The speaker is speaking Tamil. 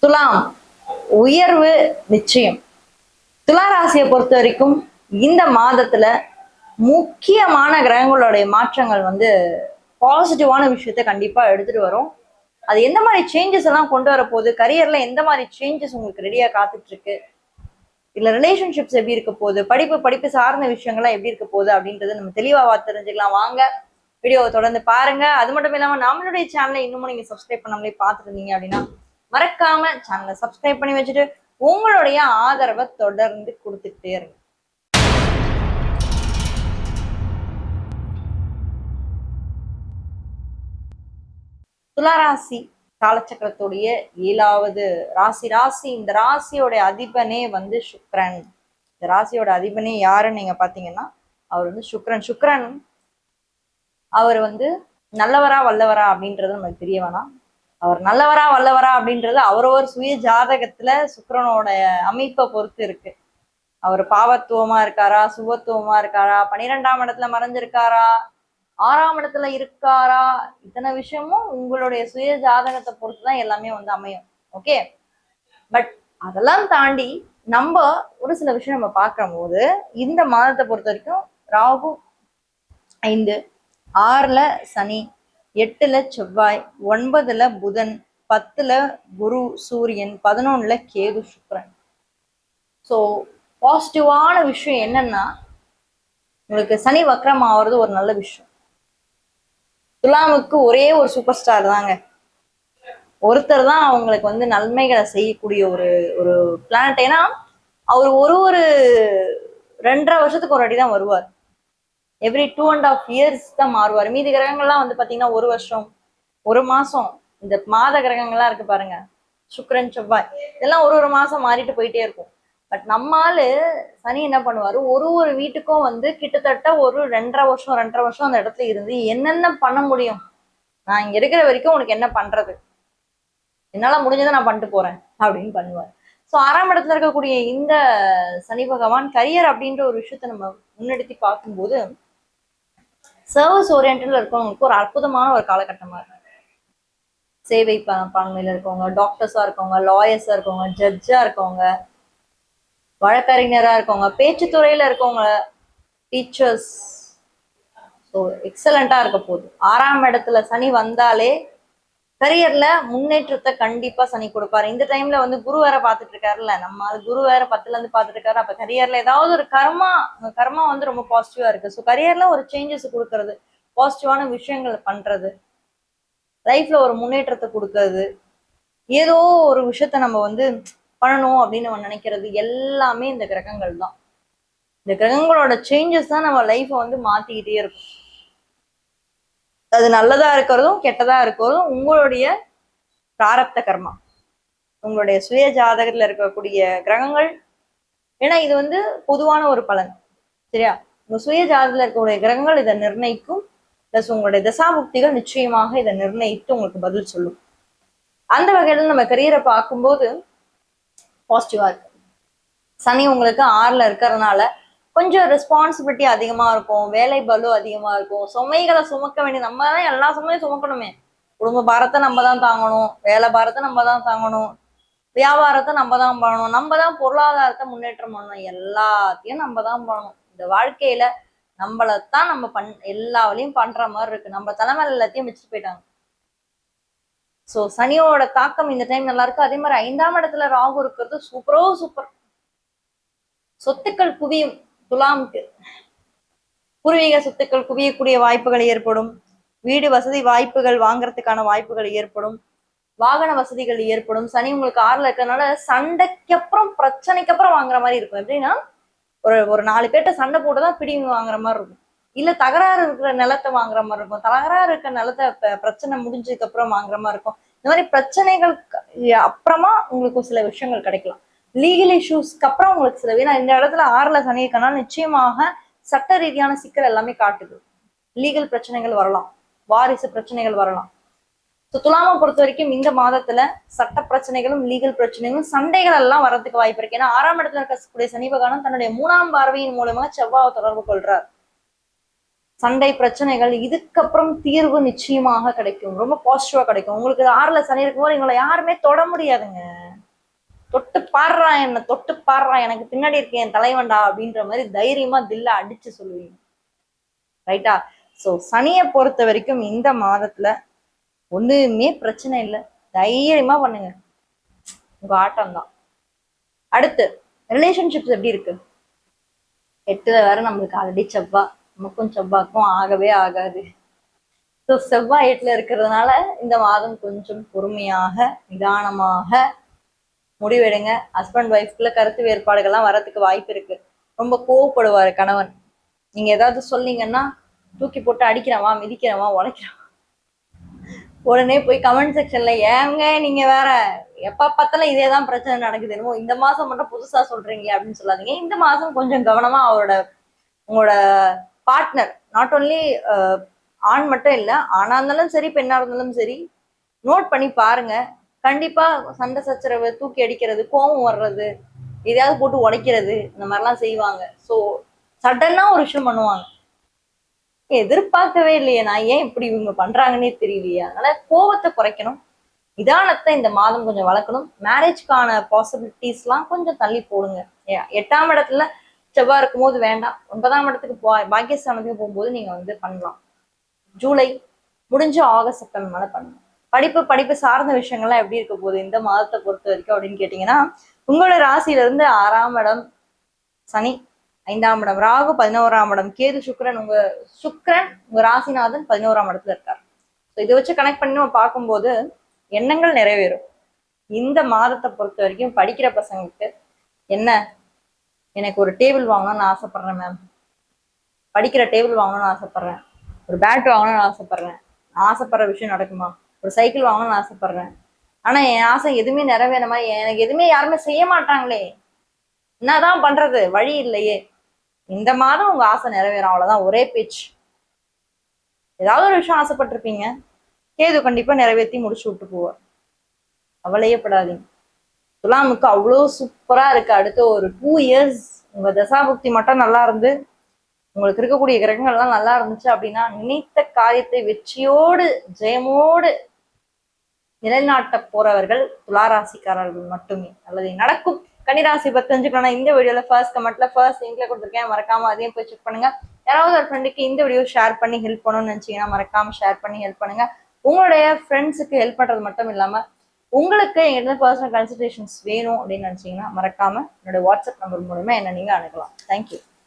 துலாம் உயர்வு நிச்சயம். துலா ராசியை பொறுத்த வரைக்கும் இந்த மாதத்துல முக்கியமான கிரகங்களுடைய மாற்றங்கள் பாசிட்டிவான விஷயத்த கண்டிப்பா எடுத்துட்டு வரும். அது எந்த மாதிரி சேஞ்சஸ் எல்லாம் கொண்டு வர போகுது, கரியர்ல எந்த மாதிரி சேஞ்சஸ் உங்களுக்கு ரெடியா காத்துட்டு இருக்கு, இல்ல ரிலேஷன்ஷிப்ஸ் எப்படி இருக்க போகுது, படிப்பு சார்ந்த விஷயங்கள்லாம் எப்படி இருக்க போகுது அப்படின்றத நம்ம தெளிவா தெரிஞ்சுக்கலாம். வாங்க வீடியோவை தொடர்ந்து பாருங்க. அது மட்டும் இல்லாம நம்மளுடைய சேனலை இன்னமும் நீங்க சப்ஸ்கிரைப் பண்ணாமலே பார்த்துட்டு இருந்தீங்க அப்படின்னா மறக்காம சேனலை சப்ஸ்கிரைப் பண்ணி வச்சுட்டு உங்களுடைய ஆதரவை தொடர்ந்து கொடுத்துட்டே இருங்க. துளாராசி காலச்சக்கரத்துடைய 7வது ராசி. இந்த ராசியோட அதிபனே சுக்கிரன். இந்த ராசியோட அதிபனே யாருன்னு நீங்க பாத்தீங்கன்னா அவர் சுக்கிரன். அவர் நல்லவரா வல்லவரா அப்படின்றது நமக்கு தெரிய வேணாம். அவர் நல்லவரா வல்லவரா அப்படின்றது அவரவர் சுய ஜாதகத்துல சுக்கிரனோட அமைப்பை பொறுத்து இருக்கு. அவர் பாவத்துவமா இருக்காரா, சுபத்துவமா இருக்காரா, 12ஆம் இடத்துல மறைஞ்சிருக்காரா, 6ஆம் இடத்துல இருக்காரா, இத்தனை விஷயமும் உங்களுடைய சுய ஜாதகத்தை பொறுத்துதான் எல்லாமே அமையும். ஓகே, பட் அதெல்லாம் தாண்டி நம்ம ஒரு சில விஷயம் நம்ம பார்க்கும் போது இந்த மாதத்தை பொறுத்த வரைக்கும் ராகு 5, 6ல சனி, 8ல செவ்வாய், 9ல புதன், 10ல குரு சூரியன், 11ல கேது சுக்கிரன். ஸோ பாசிட்டிவான விஷயம் என்னன்னா உங்களுக்கு சனி வக்ரம் ஆகிறது ஒரு நல்ல விஷயம். துலாமுக்கு ஒரே ஒரு சூப்பர் ஸ்டார் தாங்க, ஒருத்தர் தான் அவங்களுக்கு நன்மைகளை செய்யக்கூடிய ஒரு ஒரு பிளானட். ஏன்னா அவர் ஒரு 2.5 வருஷத்துக்கு ஒரு அடி தான் வருவார். எவ்ரி 2.5 இயர்ஸ் தான் மாறுவார். மீதி கிரகங்கள்லாம் பாத்தீங்கன்னா 1 வருஷம் 1 மாசம். இந்த மாத கிரகங்கள்லாம் இருக்கு பாருங்க, சுக்கிரன் செவ்வாய், இதெல்லாம் ஒரு மாசம் மாறிட்டு போயிட்டே இருக்கும். பட் நம்மால சனி என்ன பண்ணுவாரு, ஒரு வீட்டுக்கும் கிட்டத்தட்ட ஒரு 2.5 வருஷம் அந்த இடத்துல இருந்து என்னென்ன பண்ண முடியும், நான் இங்க இருக்கிற வரைக்கும் உனக்கு என்ன பண்றது, என்னால முடிஞ்சதை நான் பண்ணிட்டு போறேன் அப்படின்னு பண்ணுவார். ஸோ 6ஆம் இடத்துல இருக்கக்கூடிய இந்த சனி பகவான் கரியர் அப்படின்ற ஒரு விஷயத்த நம்ம முன்னெடுத்து பார்க்கும்போது சர்வீஸ் ஓரியன்டா இருக்கவங்களுக்கு ஒரு அற்புதமான ஒரு காலகட்டமா இருக்கு. சேவை பான்மையில இருக்கவங்க, டாக்டர்ஸா இருக்கவங்க, லாயர்ஸா இருக்கவங்க, ஜட்ஜா இருக்கவங்க, வழக்கறிஞரா இருக்கவங்க, பேச்சுத்துறையில இருக்கவங்க, டீச்சர்ஸ், ஸோ எக்ஸலண்டா இருக்க போகுது. 6ஆம் இடத்துல சனி வந்தாலே கரியர்ல முன்னேற்றத்தை கண்டிப்பா சனி கொடுப்பாரு. இந்த டைம்ல குரு வேற பாத்துட்டு இருக்காருல்ல, நம்ம குரு வேற 10ல இருந்து பாத்துட்டு இருக்காரு. அப்ப கரியர்ல ஏதாவது ஒரு கர்மா ரொம்ப பாசிட்டிவா இருக்கு. ஸோ கரியர்ல ஒரு சேஞ்சஸ் கொடுக்கறது, பாசிட்டிவான விஷயங்கள் பண்றது, லைஃப்ல ஒரு முன்னேற்றத்தை கொடுக்கறது, ஏதோ ஒரு விஷயத்த நம்ம பண்ணணும் அப்படின்னு நம்ம நினைக்கிறது எல்லாமே இந்த கிரகங்கள் தான். இந்த கிரகங்களோட சேஞ்சஸ் தான் நம்ம லைஃப்பை மாத்திக்கிட்டே இருக்கும். அது நல்லதா இருக்கிறதும் கெட்டதா இருக்கிறதும் உங்களுடைய பிராரப்த கர்மா, உங்களுடைய சுய ஜாதகத்துல இருக்கக்கூடிய கிரகங்கள். ஏன்னா இது பொதுவான ஒரு பலன், சரியா? உங்க சுய ஜாதகத்துல இருக்கக்கூடிய கிரகங்கள் இதை நிர்ணயிக்கும். பிளஸ் உங்களுடைய தசாபுக்திகள் நிச்சயமாக இதை நிர்ணயித்து உங்களுக்கு பதில் சொல்லும். அந்த வகையில நம்ம கரியரை பார்க்கும்போது பாசிட்டிவா இருக்கு. சனி உங்களுக்கு 6ல இருக்கிறதுனால கொஞ்சம் ரெஸ்பான்சிபிலிட்டி அதிகமா இருக்கும், வேலை பலு அதிகமா இருக்கும், சுமைகளை சுமக்க வேண்டிய, நம்ம தான் எல்லா சுமையும் சுமக்கணுமே. குடும்ப பாரத்தை நம்ம தான் தாங்கணும், வேலை பாரத்தை நம்ம தான் தாங்கணும், வியாபாரத்தை நம்ம தான் பண்ணணும், நம்ம தான் பொருளாதாரத்தை முன்னேற்றம் பண்ணணும், எல்லாத்தையும் நம்ம தான் பண்ணணும். இந்த வாழ்க்கையில நம்மளைத்தான் நம்ம எல்லா வழியும் பண்ற மாதிரி இருக்கு. நம்ம தலைமையில எல்லாத்தையும் வச்சுட்டு போயிட்டாங்க. ஸோ சனியோட தாக்கம் இந்த டைம் நல்லா இருக்கு. அதே மாதிரி 5ஆம் இடத்துல ராகு இருக்கிறது சூப்பர். சொத்துக்கள் குவியும். துலாமுக்கு பூர்வீக சொத்துக்கள் குவியக்கூடிய வாய்ப்புகள் ஏற்படும். வீடு வசதி வாய்ப்புகள் வாங்குறதுக்கான வாய்ப்புகள் ஏற்படும். வாகன வசதிகள் ஏற்படும். சனி உங்களுக்கு 6ல இருக்கிறதுனால சண்டைக்கு அப்புறம் பிரச்சனைக்கு அப்புறம் வாங்குற மாதிரி இருக்கும். எப்படின்னா ஒரு 4 பேர்ட்ட சண்டை போட்டுதான் பிடிங்கி வாங்குற மாதிரி இருக்கும், இல்ல தகராறு இருக்கிற நிலத்தை வாங்குற மாதிரி இருக்கும், தகராறு இருக்கிற நிலத்தை பிரச்சனை முடிஞ்சதுக்கு அப்புறம் வாங்குற மாதிரி இருக்கும். இந்த மாதிரி பிரச்சனைகள் அப்புறமா உங்களுக்கு சில விஷயங்கள் கிடைக்கலாம். லீகல் இஷ்யூஸ்க்கு அப்புறம் உங்களுக்கு சில, ஏன்னா இந்த இடத்துல 6ல சனி இருக்கனால நிச்சயமாக சட்ட ரீதியான சிக்கல் எல்லாமே காட்டுது. லீகல் பிரச்சனைகள் வரலாம், வாரிசு பிரச்சனைகள் வரலாம். ஸோ துலாமை பொறுத்த வரைக்கும் இந்த மாதத்துல சட்ட பிரச்சனைகளும் லீகல் பிரச்சனைகளும் சண்டைகள் எல்லாம் வர்றதுக்கு வாய்ப்பு இருக்கு. ஏன்னா 6ஆம் இடத்துல இருக்கக்கூடிய சனி பகவான் தன்னுடைய 3ஆம் பார்வையின் மூலமா செவ்வாயை தொடர்பு கொள்றார். சண்டை பிரச்சனைகள் இதுக்கப்புறம் தீர்வு நிச்சயமாக கிடைக்கும், ரொம்ப பாசிட்டிவா கிடைக்கும். உங்களுக்கு 6ல சனி இருக்கும்போது எங்களை யாருமே தொட முடியாதுங்க. தொட்டு பாடுறா, என்ன தொட்டு பாடுறா, எனக்கு பின்னாடி இருக்க என் தலைவன்டா அப்படின்ற மாதிரி தைரியமா தில்ல அடிச்சு சொல்லுவீங்க. ரைட்டா? சோ சனியை பொறுத்த வரைக்கும் இந்த மாதத்துல ஒண்ணுமே பிரச்சனை இல்லை, தைரியமா பண்ணுங்க, உங்க ஆட்டம் தான். அடுத்து ரிலேஷன்ஷிப்ஸ் எப்படி இருக்கு? 8ல வேற நம்மளுக்கு ஆல்ரெடி செவ்வாய், நமக்கும் செவ்வாய்க்கும் ஆகவே ஆகாது. ஸோ செவ்வாய் 8ல இருக்கிறதுனால இந்த மாதம் கொஞ்சம் பொறுமையாக நிதானமாக முடிவெடுங்க. ஹஸ்பண்ட் ஒய்ஃப்குள்ள கருத்து வேறுபாடுகள்லாம் வரதுக்கு வாய்ப்பு இருக்கு. ரொம்ப கோவப்படுவாரு கணவன். நீங்க ஏதாவது சொன்னீங்கன்னா தூக்கி போட்டு அடிக்கிறவா, மிதிக்கிறவா, உடைக்கிறவா, உடனே போய் கமெண்ட் செக்ஷன்ல ஏங்க நீங்க வேற எப்ப பார்த்தாலும் இதேதான் பிரச்சனை நடக்குது, என்னமோ இந்த மாசம் மட்டும் புதுசா சொல்றீங்க அப்படின்னு சொல்லாதீங்க. இந்த மாசம் கொஞ்சம் கவனமா உங்களோட பார்ட்னர், நாட் ஓன்லி ஆண் மட்டும் இல்ல, ஆணா இருந்தாலும் சரி பெண்ணா இருந்தாலும் சரி, நோட் பண்ணி பாருங்க. கண்டிப்பா சண்டை சச்சரவு, தூக்கி அடிக்கிறது, கோவம் வர்றது, எதையாவது போட்டு உடைக்கிறது, இந்த மாதிரிலாம் செய்வாங்க. ஸோ சடனா ஒரு விஷயம் பண்ணுவாங்க, எதிர்பார்க்கவே இல்லையே, நான் ஏன் இப்படி இவங்க பண்றாங்கன்னே தெரியலையே. அதனால கோவத்தை குறைக்கணும், நிதானத்தை இந்த மாதம் கொஞ்சம் வளர்க்கணும். மேரேஜ்க்கான பாசிபிலிட்டிஸ்லாம் கொஞ்சம் தள்ளி போடுங்க. 8ஆம் இடத்துல செவ்வாய் இருக்கும் போது வேண்டாம், 9ஆம் இடத்துக்கு பாக்கியஸ்தானத்துக்கு போகும்போது நீங்க பண்ணலாம். ஜூலை முடிஞ்சு ஆகஸ்ட் செப்டம்பர் மேல பண்ணுங்க. படிப்பு சார்ந்த விஷயங்கள்லாம் எப்படி இருக்க போகுது இந்த மாதத்தை பொறுத்த வரைக்கும் அப்படின்னு கேட்டீங்கன்னா, உங்களோட ராசியில இருந்து 6ஆம் இடம் சனி, 5ஆம் இடம் ராகு, 11ஆம் இடம் கேது, சுக்கிரன் உங்க ராசிநாதன் 11ஆம் இடத்துல இருக்காரு. இதை வச்சு கனெக்ட் பண்ணி நம்ம பார்க்கும்போது எண்ணங்கள் நிறைவேறும். இந்த மாதத்தை பொறுத்த வரைக்கும் படிக்கிற பசங்களுக்கு என்ன, எனக்கு ஒரு டேபிள் வாங்கணும்னு ஆசைப்படுறேன் மேம், படிக்கிற டேபிள் வாங்கணும்னு ஆசைப்படுறேன், ஒரு பேட் வாங்கணும்னு ஆசைப்படுறேன், ஆசைப்படுற விஷயம் நடக்குமா, ஒரு சைக்கிள் வாங்கணும்னு ஆசைப்படுறேன், ஆனா என் ஆசை எதுவுமே நிறைவேற மாதிரி எனக்கு எதுவுமே யாருமே செய்ய மாட்டாங்களே, என்னதான் பண்றது, வழி இல்லையே. இந்த மாதம் உங்க ஆசை நிறைவேறும், அவ்வளவுதான், ஒரே பேச்சு. ஏதாவது ஒரு விஷயம் ஆசைப்பட்டிருப்பீங்க, கேது கண்டிப்பா நிறைவேற்றி முடிச்சு விட்டு போவார், கவலையே படாதீங்க. துலாமுக்கு அவ்வளோ சூப்பரா இருக்கு. அடுத்த ஒரு 2 இயர்ஸ் உங்க தசாபுக்தி மட்டும் நல்லா இருந்து, உங்களுக்கு இருக்கக்கூடிய கிரகங்கள்லாம் நல்லா இருந்துச்சு அப்படின்னா, நினைத்த காரியத்தை வெற்றியோடு ஜெயமோடு நிலைநாட்ட போறவர்கள் துளாராசிக்காரர்கள் மட்டுமே. அல்லது நடக்கும். கன்னிராசி பத்தி தெரிஞ்சுக்கணும். இந்த வீடியோல ஃபர்ஸ்ட் கமெண்ட்ல ஃபர்ஸ்ட் லிங்க்ல கொடுத்துருக்கேன், மறக்காம அதையும் போய் செக் பண்ணுங்க. யாராவது ஒரு ஃப்ரெண்டுக்கு இந்த வீடியோ ஷேர் பண்ணி ஹெல்ப் பண்ணணும்னு நினைச்சீங்கன்னா மறக்காம ஷேர் பண்ணி ஹெல்ப் பண்ணுங்க. உங்களுடைய ஃப்ரெண்ட்ஸுக்கு ஹெல்ப் பண்றது மட்டும் இல்லாம உங்களுக்கு எங்கிட்ட பர்சனல் கன்சல்டேஷன்ஸ் வேணும் அப்படின்னு நினைச்சீங்கன்னா மறக்காம என்னோட வாட்ஸ்அப் நம்பர் மூலமா என்ன நீங்க அணுகலாம். தேங்க்யூ.